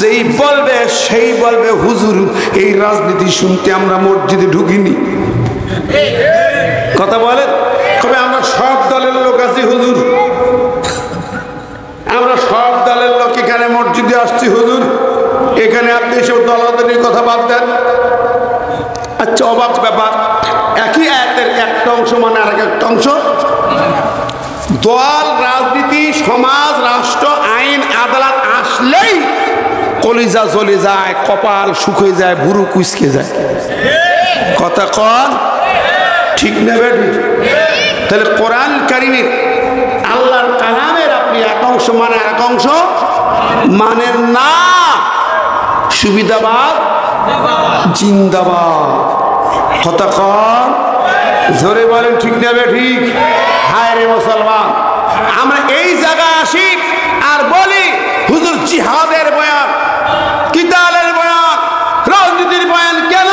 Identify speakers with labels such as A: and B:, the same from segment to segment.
A: যেই বলবে সেই বলবে হুজুর এই রাজনীতি শুনতে আমরা মসজিদে ঢুকিনি। কথা বলেন, তবে আমরা সব দলের লোক আছি হুজুর, আমরা সব দলের লোক এখানে মসজিদে আসছি হুজুর, এখানে আপনি এসব দলাদলির কথা বাদ দেন। আচ্ছা, অবাক ব্যাপার, একই আয়াতের একটা অংশ মানে আর একটা অংশ। দল, রাজনীতি, সমাজ, রাষ্ট্র, আইন, আদালত আসলেই কলিজা জ্বলে যায়, কপাল শুকিয়ে যায়, ভুরু কুচকে যায়। কথা কন ঠিক না বেটি? তাহলে কোরআন কারীমের আল্লাহর কালামের আপনি এক অংশ মানে এক অংশ মানেন না, সুবিধাবাদ জিন্দাবাদ। কথা কন জোরে বলেন ঠিক না বেঠিক? হায় রে মুসলমান, আমরা এই জায়গায় আসি আর বলি হুজুর জিহাদের বয়ান, কিতালের বয়ান, রাজনীতির বয়ান কেন?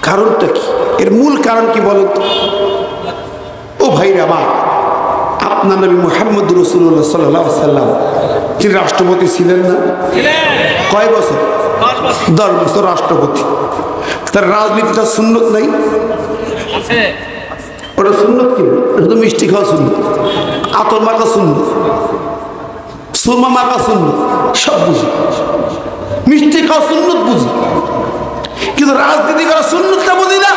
A: কারণটা কি? এর মূল কারণ কি বলেন তো? ও ভাইরা আমার, আপনার নবী মুহাম্মদ রাসূলুল্লাহ সাল্লাল্লাহু আলাইহি ওয়াসাল্লাম তিনি রাষ্ট্রপতি ছিলেন না? কয় বছর? 10 বছর রাষ্ট্রপতি। তার রাজনীতিটা সুন্নত নাই? ওটা সুন্নত কি? শুধু মিষ্টি খাওয়া সুন্নত, আতর মাখা সুন্নত, সুরমা মাখা সুন্নত, সব বুঝি। মিষ্টি খাওয়া সুন্নত বুঝি, কিন্তু রাজনীতি করা সুন্নতটা বুঝি না।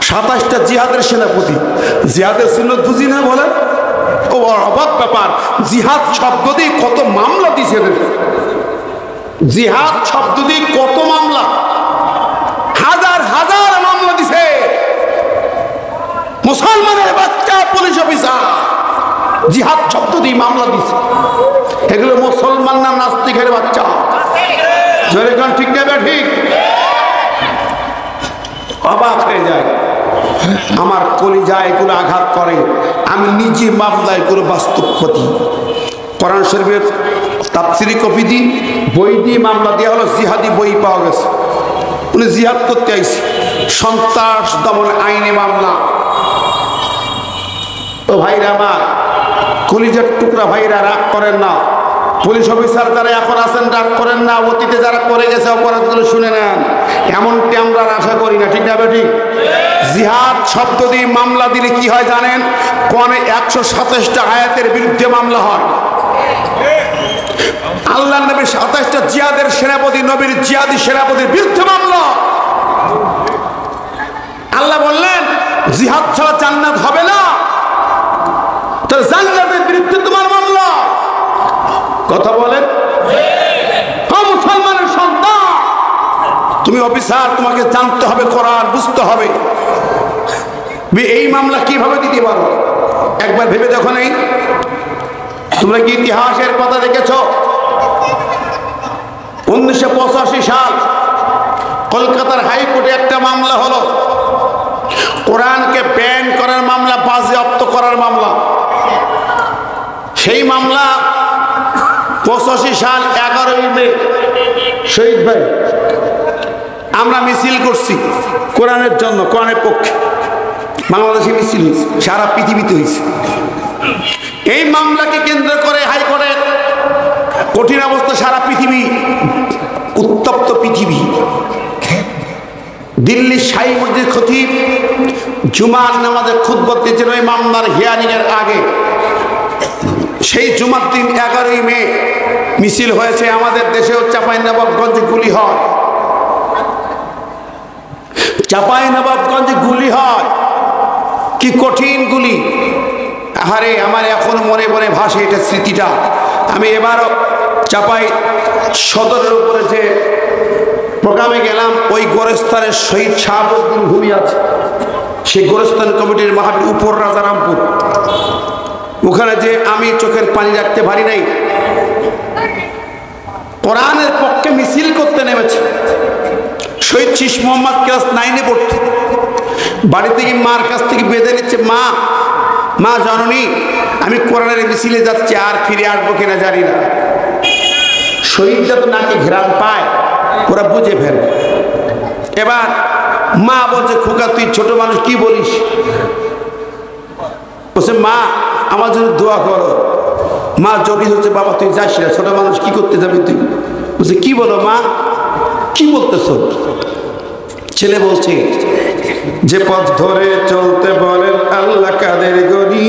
A: 27টা জিহাদের সেনাপতি, জিহাদের সুন্নত বুঝি না বলেন? ও অবাক ব্যাপার, জিহাদ শব্দ দিয়ে কত মামলা দিছে, জিহাদ শব্দ দিয়ে কত মামলা, হাজার হাজার মামলা দিছে। মুসলমানের বাচ্চা পুলিশ অফিসার জিহাদ শব্দ দিয়ে মামলা দিছে। এগুলো মুসলমান না নাস্তিকের বাচ্চা? জোরে কোন ঠিক না ঠিক? অবাক হয়ে যায়, আমার কলিজায় এগুলো আঘাত করে। আমি নিজে মামলায় করে বাস্তবপতি। কোরআন শরীফের তাফসিরি কপি দিই, বই দিয়ে মামলা দেওয়া হলো, জিহাদি বই পাওয়া গেছে, উনি জিহাদ করতে আইছে, সন্ত্রাস দমন আইনে মামলা। তো ভাইরা আমার, কলিজার টুকরা ভাইরা রাগ করেন না, পুলিশ অফিসার যারা এখন আছেন রাগ করেন না, অতীতে যারা করে গেছে অপরাধগুলো শুনে নেন, এমনটি আমরা আশা করি না। ঠিক না বেঠিক? জিহাদ শব্দ দিয়ে মামলা দিলে কি হয় জানেন? কোন 127টা আয়াতের বিরুদ্ধে মামলা হয়। আল্লাহ নবীর 27টা জিহাদের সেনাপতি, নবীর জিহাদি সেনাপতির বিরুদ্ধে মামলা। আল্লাহ বললেন জিহাদ ছাড়া জান্নাত হবে না, তাহলে জান্নাতের বিরুদ্ধে তোমার মামলা। কথা বলেন, মুসলমানের সন্তান তুমি অফিসার, তোমাকে জানতে হবে, কোরআন বুঝতে হবে। এই মামলা কিভাবে দিতে পারো একবার ভেবে দেখো। নেই তোমরা কি ইতিহাসের কথা দেখেছ? 1985 সাল কলকাতার হাইকোর্টে একটা মামলা হলো, কোরআনকে ব্যান করার মামলা, বাজেয়াপ্ত করার মামলা। সেই মামলা 85 সাল 11ই মে, শহীদ ভাই, আমরা মিছিল করছি কোরআনের জন্য, কোরআনের পক্ষে। বাংলাদেশে মিছিল হয়েছে, সারা পৃথিবীতে হয়েছে। এই মামলাকে কেন্দ্র করে হাইকোর্টের কঠিন অবস্থা, সারা পৃথিবী উত্তপ্ত পৃথিবী। দিল্লির শাহী মসজিদ খতিব জুমার নামাজে খুতবা দিয়েছেন ওই মামলার হিয়ারিং এর আগে। সেই জুমার দিন 11ই মে মিছিল হয়েছে। আমাদের দেশেও চাঁপাইনবাবগঞ্জে গুলি হয়, চাঁপাইনবাবগঞ্জে গুলি হয়, কি কঠিন গুলি। আরে আমার এখনো মনে মনে ভাসে এটা স্মৃতিটা। আমি এবারও চাঁপাই সদরের উপরে যে প্রোগ্রামে গেলাম, ওই গোরস্থানের শহীদ শাহাবুদ্দিন ভূমি আছে, সেই গোরস্থান কমিটির মাহফিল উপর রাজারামপুর, ওখানে যে আমি চোখের পানি রাখতে পারি নাই। কোরআনের পক্ষে মিছিল করতে নেমেছে শহীদ শীষ মোহাম্মদ, ক্লাস 9-এ পড়তে। বাড়ি থেকে মার কাছ থেকে বেঁধে নিচ্ছে, মা মা জননী আমি কোরআনের মিছিলে যাচ্ছি, আর ফিরে আসবো কিনা জানি না। শহীদরা তো নাকি ঘেরান পায়, ওরা বুঝে ফেলে। এবার মা বলছে, খোকা তুই ছোট মানুষ কি বলিস? বলছে, মা আমার জন্য দোয়া করো। মা জড়িয়ে হচ্ছে, বাবা তুই যাস না, ছোট মানুষ কি করতে যাবি তুই? বলছে কি বলো মা, কি বলতেছ? ছেলে বলছে যে পথ ধরে চলতে বলেন আল্লাহ কাদের গনি,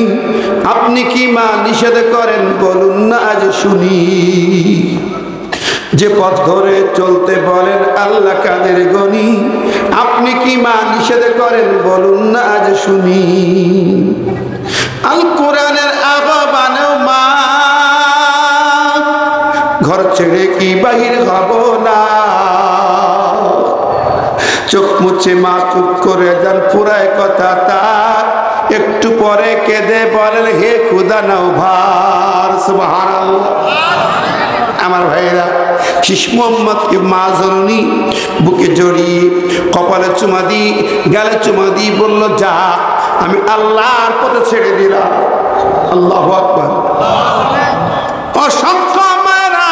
A: আপনি কি মা নিষেধ করেন বলুন না আজ শুনি। যে পথ ধরে চলতে বলেন আল্লাহ কাদের গনি, আপনি কি মা নিষেধ করেন বলুন না আজ শুনি। আল কোরআনের আহ্বানেও মা, ঘর ছেড়ে কি বাহির হব না। চোখ মুছে মা চুপ করে যান, পুরায় কথা তার। একটু পরে কেঁদে বলেন হে খুদা নাও ভার। সুবহানাল্লাহ। আমার ভাইরা, শিশু মোহাম্মদকে মা জননী বুকে জড়িয়ে কপালে চুমা দি, গালে চুমা দি বলল যা, আমি আল্লাহর পথে ছেড়ে দিলাম। আল্লাহু আকবার। অসংখ্য মায়েরা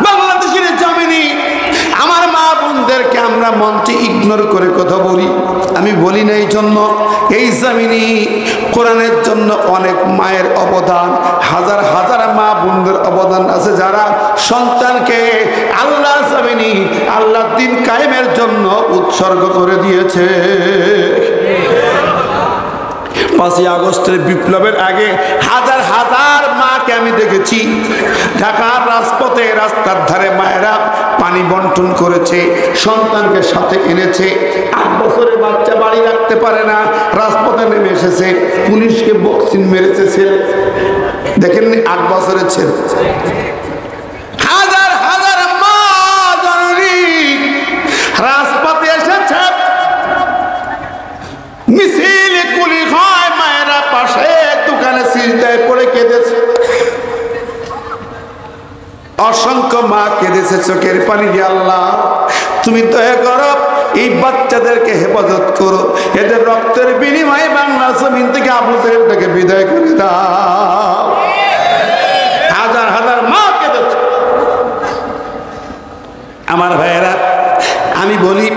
A: বাংলাদেশের জমিনে আমার মা বোনদেরকে আমরা মঞ্চে ইগনোর করে কথা বলি। আমি বলি না এই জন্য, এই জমিনে কোরআনের জন্য অনেক মায়ের অবদান, হাজার হাজার মা বোনদের অবদান আছে যারা সন্তানকে আল্লাহর জমিনে আল্লাহর দ্বীন কায়েমের জন্য উৎসর্গ করে দিয়েছে। 5ই আগস্টের বিপ্লবের আগে হাজার হাজার মাকে আমি দেখেছি ঢাকার রাজপথে, রাস্তার ধারে মায়েরা পানি বন্টন করেছে, সন্তানকে সাথে এনেছে। 8 বছরের বাচ্চা বাড়ি রাখতে পারে না, রাজপথে নেমে এসেছে, পুলিশকে বক্সিং মেরেছে ছেলে। দেখেননি 8 বছরের ছেলে। হাজার হাজার মা জননী রাজপথে এসেছে, মিছিল গুলি হয়, মায়েরা পাশে দোকানে সিজদায় পড়ে কেঁদেছে। অসংখ্য মা কেঁদেছে চোখের পানি দিয়ে, আল্লাহ তুমি দয়া করো, এই বাচ্চাদেরকে হেফাজত করো, এদের রক্তের বিনিময়ে বাংলা জমিন থেকে আবু সাহেবটাকে বিদায় করে দাও। হাজার হাজার মা কেঁদেছে। আমার ভাইয়েরা, আমি বলি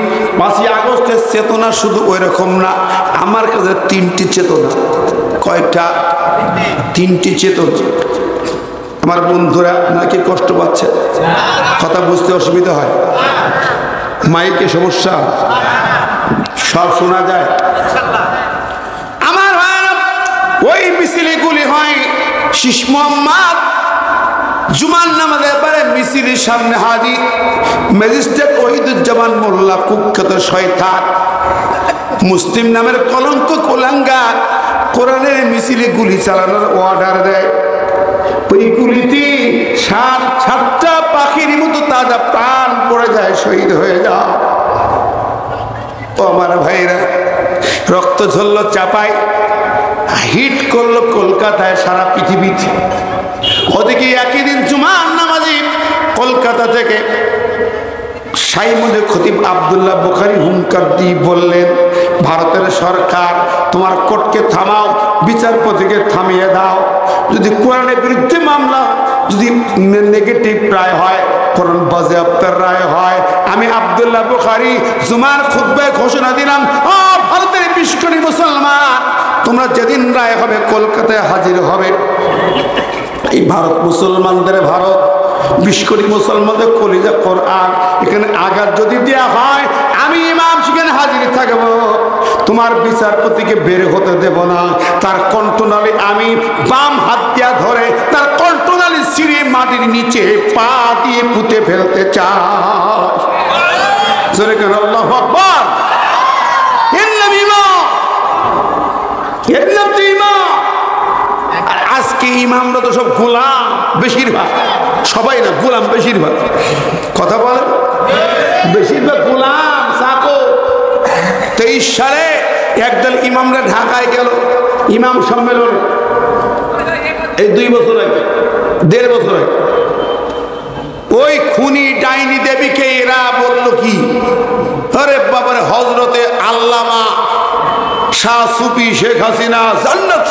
A: 5ই আগস্টের চেতনা শুধু ওই রকম না, আমার কাছে 3টি চেতনা। কয়টা? 3টি চেতনা। আমার বন্ধুরা নাকি কষ্ট পাচ্ছে, কথা বুঝতে অসুবিধা হয়, মাইকে সমস্যা, সব শোনা যায়। আমার ভাইরা, ওই মিছিলে গুলি হয়। শিশু মোহাম্মদ জুমার নামাজের পরে মিছিলের সামনে হাজির ম্যাজিস্ট্রেট ওহিদুজ্জামান মোল্লা, কুখ্যাত শয়তান, মুসলিম নামের কলঙ্ক কুলাঙ্গার, কোরআনের মিছিলে গুলি চালানোর অর্ডার দেয়। ওই গুলিতে 7টা পাখির মতো তাজা প্রাণ পড়ে যায়, শহীদ হয়ে যাও। ও আমার ভাইরা, রক্ত ঝরল চাপায়, হিট করলো কলকাতায়, সারা পৃথিবীতে। ওদিকে একই দিন জুমার নামাজি কলকাতা থেকে সাইমুদে খতিব আব্দুল্লাহ বুখারী হুঙ্কার দিয়ে বললেন, ভারতের সরকার তোমার কোর্টকে থামাও, বিচারপতিকে থামিয়ে দাও। যদি কোরআনের বিরুদ্ধে মামলা যদি নেগেটিভ রায় হয়, কোরআন বাজেয়াপ্তের রায় হয়, আমি আব্দুল্লাহ বুখারী জুমার খুতবায় ঘোষণা দিলাম, ও ভারতের 20 কোটি মুসলমান, তোমরা যেদিন রায় হবে কলকাতায় হাজির হবে। এই ভারত মুসলমানদের, ভারত 20 কোটি মুসলমানদের কলিজা কোরআন, এখানে আঘাত যদি দেয়া হয়, আমি ইমাম সেখানে হাজির থাকবো। তোমার বিচারপতিকে বের হতে দেব না। তার কণ্ঠনালী আমি বাম হাত দিয়া ধরে তার কণ্ঠনালী ছিঁড়ে মাটির নিচে পা দিয়ে পুঁতে ফেলতে চাই। জোরে কেন আল্লাহু আকবার। এর নাম ইমাম, এর নাম তো ইমাম। আর আজকে ইমামরা তো সব গোলাম, বেশিরভাগ, সবাই না, গোলাম বেশিরভাগ। কথা বলেন, বেশিরভাগ গোলাম চাকর। 23 সালে একদল ইমামরা ঢাকায় গেল ইমাম সম্মেলনে, এই 2 বছর আগে, 1.5 বছর আগে। ওই খুনি ডাইনি দেবীকে এরা বলল কি, আরে বাবারে হযরতে আল্লামা শাহ সুফি শেখ হাসিনা জান্নাত।